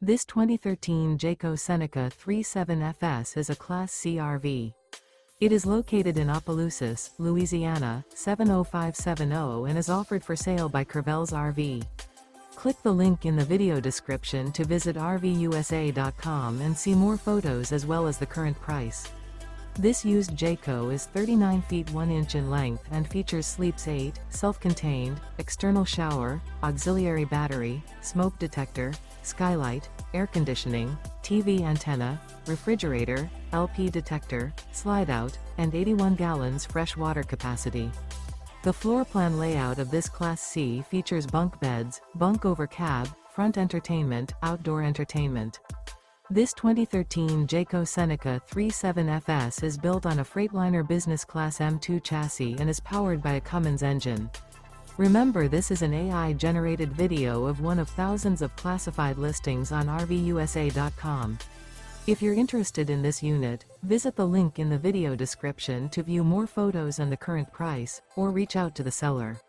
This 2013 Jayco Seneca 37FS is a Class C RV. It is located in Opelousas, Louisiana, 70570 and is offered for sale by Courvelle's RV. Click the link in the video description to visit RVUSA.com and see more photos as well as the current price. This used Jayco is 39 feet 1 inch in length and features sleeps 8, self-contained, external shower, auxiliary battery, smoke detector, skylight, air conditioning, TV antenna, refrigerator, LP detector, slide-out, and 81 gallons fresh water capacity. The floor plan layout of this Class C features bunk beds, bunk over cab, front entertainment, outdoor entertainment. This 2013 Jayco Seneca 37FS is built on a FreightlinerBusiness Class M2 chassis and is powered by a Cummins engine. Remember, this is an AI-generated video of one of thousands of classified listings on RVUSA.com. If you're interested in this unit, visit the link in the video description to view more photos and the current price, or reach out to the seller.